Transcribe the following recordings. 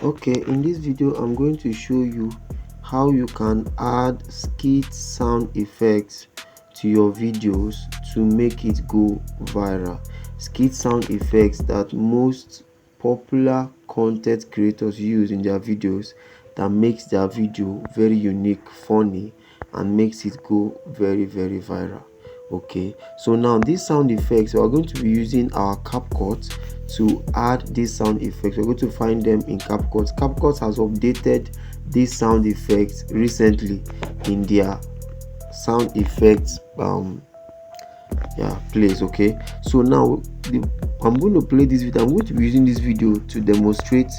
Okay, in this video I'm going to show you how you can add skit sound effects to your videos to make it go viral. Skit sound effects that most popular content creators use in their videos that makes their video very unique, funny, and makes it go very viral. Okay, so now these sound effects, we are going to be using our CapCut to add these sound effects. We're going to find them in CapCut. CapCut has updated these sound effects recently in their sound effects place. Okay, so now I'm going to play this video. I'm going to be using this video to demonstrate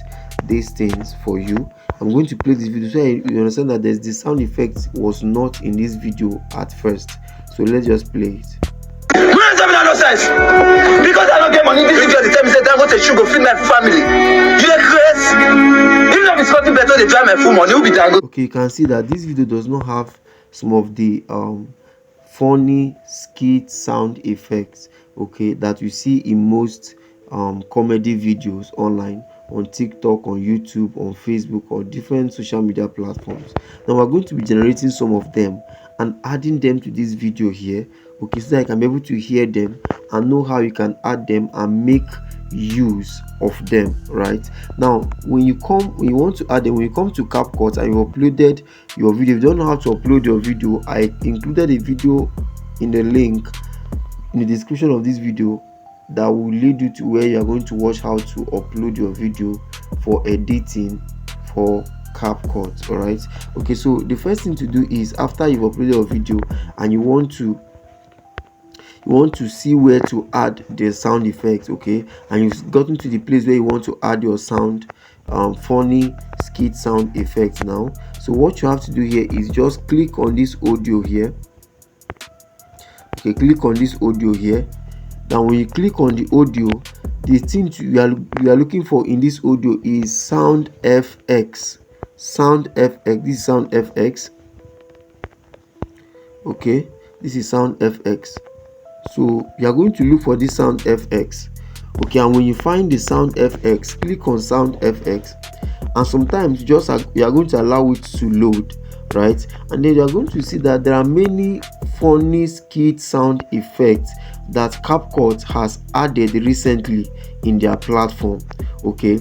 these things for you. I'm going to play this video so you understand that the sound effect was not in this video at first. So let's just play it. You don't tell me that nonsense. Because I don't get money, this video they tell me say I go to sugar feed my family. You dey craze? Even if it's cutting better, they drive my full money. Who be that? Okay, you can see that this video does not have some of the funny skit sound effects, okay, that you see in most comedy videos online, on TikTok, on YouTube, on Facebook, or different social media platforms. Now we're going to be generating some of them and adding them to this video here, okay, so that I can be able to hear them and know how you can add them and make use of them. Right now, when you want to add them, when you come to CapCut and you uploaded your video, if you don't know how to upload your video, I included a video in the link in the description of this video that will lead you to where you are going to watch how to upload your video for editing for CapCut. All right, okay, so the first thing to do is, after you've uploaded your video and you want to see where to add the sound effects, okay, and you've gotten to the place where you want to add your sound funny skit sound effects now. So what you have to do here is just click on this audio here. Okay, click on this audio here. Now when you click on the audio, the thing you are looking for in this audio is sound FX. This is sound FX. Okay, this is sound FX. So you are going to look for this sound FX. Okay, and when you find the sound FX, click on sound FX, and sometimes you are going to allow it to load, right? And then you are going to see that there are many funny skit sound effects that CapCut has added recently in their platform. Okay,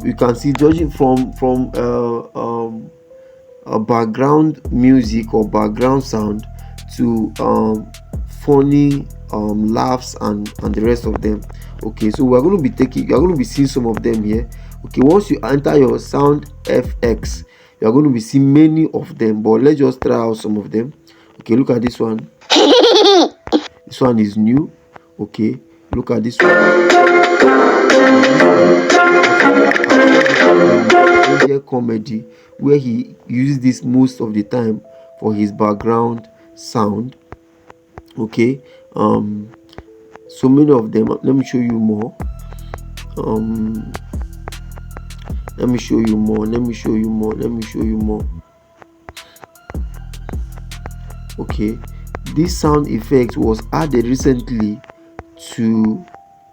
you can see, judging from a background music or background sound to funny laughs and the rest of them. Okay, so you're going to be seeing some of them here. Okay, once you enter your sound FX, you're going to be seeing many of them, but let's just try out some of them. Okay, look at this one. This one is new. Okay, look at this one. Comedy, where he uses this most of the time for his background sound. Okay, so many of them. Let me show you more. Let me show you more. Okay, this sound effect was added recently to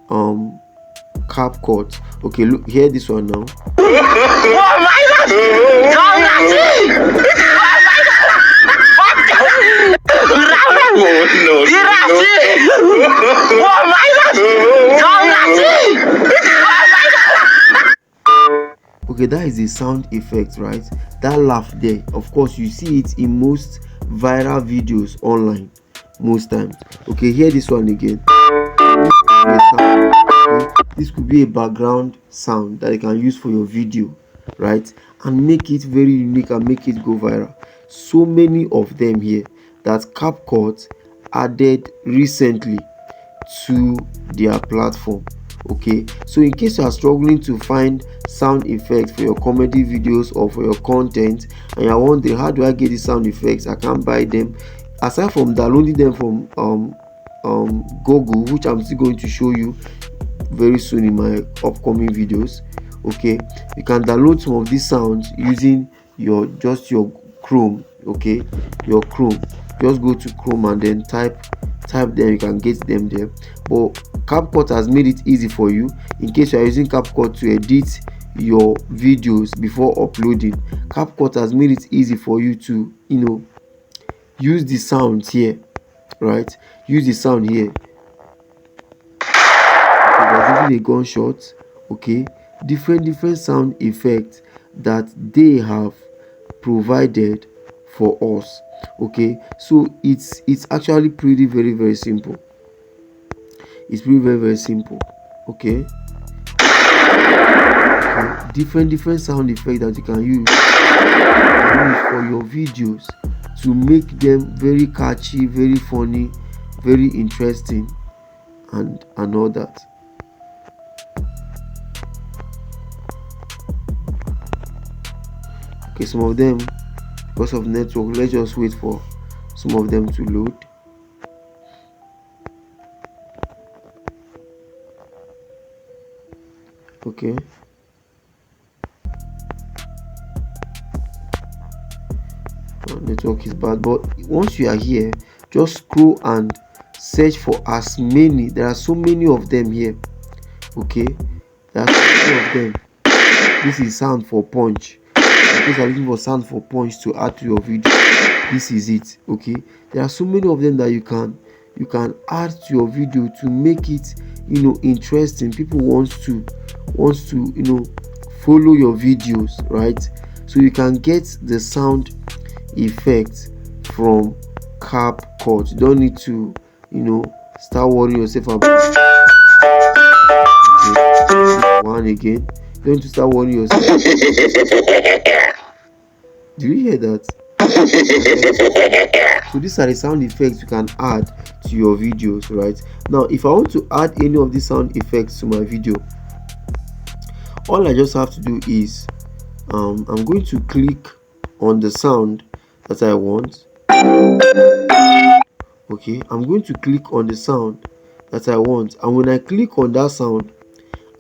CapCut. Okay, look, hear this one now. Oh my God! Okay, that is a sound effect, right? That laugh there, of course, you see it in most viral videos online most times. Okay, hear this one again. This could be a background sound that you can use for your video, right, and make it very unique and make it go viral. So many of them here that CapCut added recently to their platform. Okay, so in case you are struggling to find sound effects for your comedy videos or for your content, and you're wondering, how do I get these sound effects? I can't buy them. Aside from downloading them from Google, which I'm still going to show you very soon in my upcoming videos. Okay, you can download some of these sounds using your Chrome. Okay, your Chrome, just go to Chrome and then type them. You can get them there. But CapCut has made it easy for you. In case you are using CapCut to edit your videos before uploading. CapCut has made it easy for you to use the sound here, right? Use the sound here. Okay, there's even a gunshot. Okay, different sound effects that they have provided for us. Okay, so it's actually pretty very simple. It's pretty very simple. Okay, different sound effects that you can use for your videos to make them very catchy, very funny, very interesting, and all that. Okay, some of them, because of network, let's just wait for some of them to load. Okay, network is bad, but once you are here, just scroll and search for as many. There are so many of them here. Okay, there are so many of them. This is sound for punch. In case you're looking for sound for punch to add to your video, this is it. Okay, there are so many of them that you can add to your video to make it interesting. People wants to follow your videos, right? So you can get the sound effect from CapCut. You don't need to start worrying yourself about one again. You don't need to start worrying yourself. Do you hear that? So these are the sound effects you can add to your videos, right? Now if I want to add any of these sound effects to my video, all I just have to do is I'm going to click on the sound that I want. Okay, I'm going to click on the sound that I want, and when I click on that sound,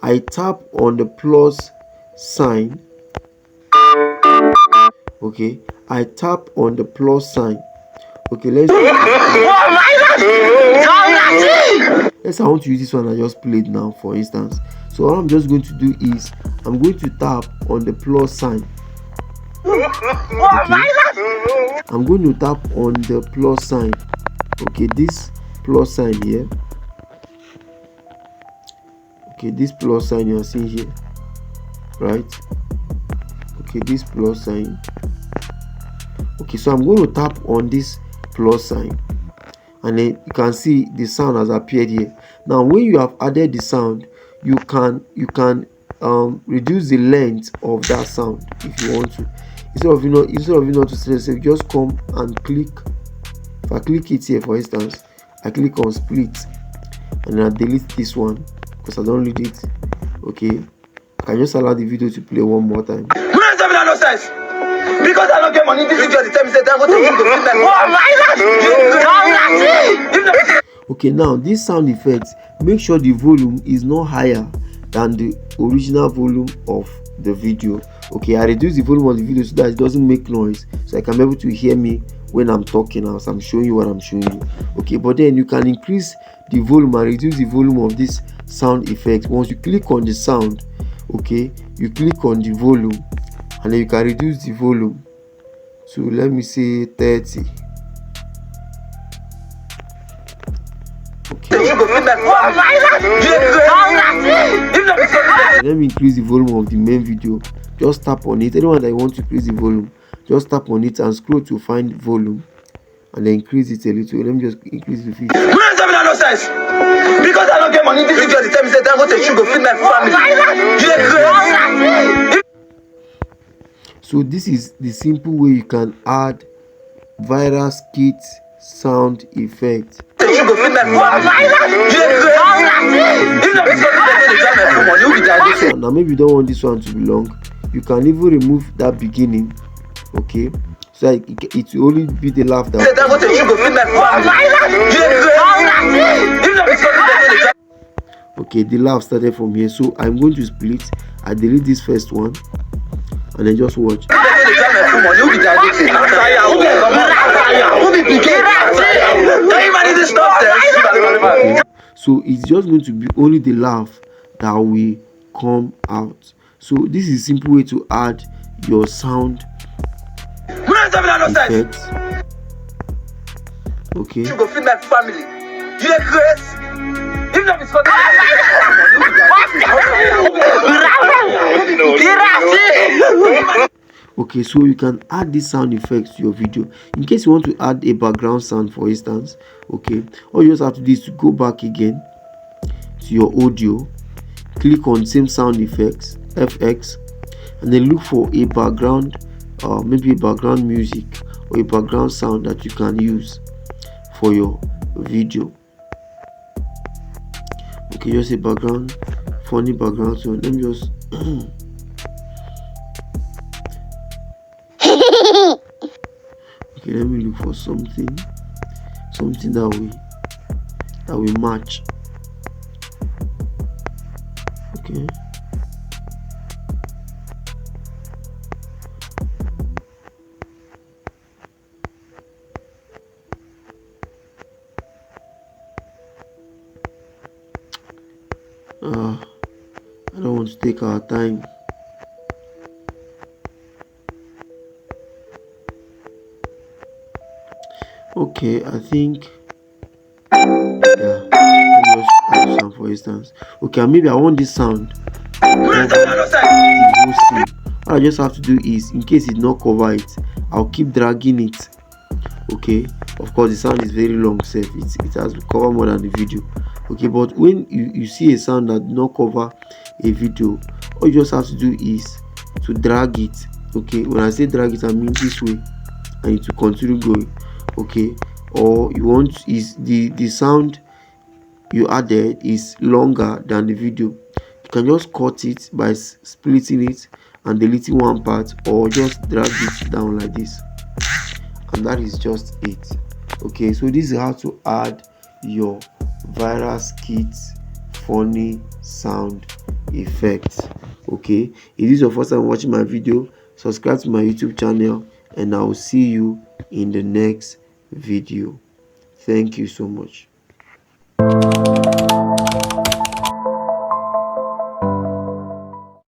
I tap on the plus sign. Okay, I tap on the plus sign. Okay, let's I want to use this one I just played now, for instance. So all I'm just going to do is I'm going to tap on the plus sign. Okay. I'm going to tap on the plus sign. Okay, this plus sign here. Okay, this plus sign you are seeing here, right? Okay, this plus sign. Okay, so I'm going to tap on this plus sign, and then you can see the sound has appeared here. Now when you have added the sound, you can reduce the length of that sound if you want to. Instead of you not to select, you just come and click. If I click it here, for instance, I click on split, and then I delete this one because I don't need it. Okay, I can just allow the video to play one more time. Because I don't get money, this is the time say that okay, now this sound effect, make sure the volume is not higher than the original volume of the video. Okay, I reduce the volume of the video so that it doesn't make noise, so I can be able to hear me when I'm talking as I'm showing you what I'm showing you. Okay, but then you can increase the volume and reduce the volume of this sound effect. Once you click on the sound, okay, you click on the volume, and then you can reduce the volume to, let me say, 30. Okay. Let me increase the volume of the main video. Just tap on it. Anyone that you want to increase the volume, just tap on it and scroll to find volume, and then increase it a little. Let me just increase the 50. Because I don't get money, this is the time say that go to sugar feed my family. So this is the simple way you can add viral skit sound effect. Now maybe you don't want this one to be long, you can even remove that beginning. Okay, so it will only be the laugh that. Okay, the laugh started from here, so I'm going to split. I delete this first one, and then just watch. Okay. So it's just going to be only the laugh that will come out. So this is a simple way to add your sound effects. Okay. You go feed my family. You dey craze? If not because okay, so you can add this sound effects to your video. In case you want to add a background sound, for instance, okay, all you just have to do is to go back again to your audio, click on same sound effects, FX, and then look for a background, maybe a background music or a background sound that you can use for your video. Okay, just a background, funny background sound. Let me just okay, let me look for something that will match. Okay. I don't want to take our time. Okay, I think yeah. Let me just add sound, for instance. Okay, maybe I want this sound. What I just have to do is, in case it not cover it, I'll keep dragging it. Okay, of course the sound is very long, safe. It has to cover more than the video. Okay, but when you see a sound that not cover a video, all you just have to do is to drag it. Okay, when I say drag it, I mean this way, and it will continue going. Okay, or you want is the sound you added is longer than the video, you can just cut it by splitting it and deleting one part, or just drag it down like this, and that is just it. Okay, so this is how to add your viral skits funny sound effects. Okay, if this is your first time watching my video, subscribe to my YouTube channel, and I will see you in the next video. Thank you so much.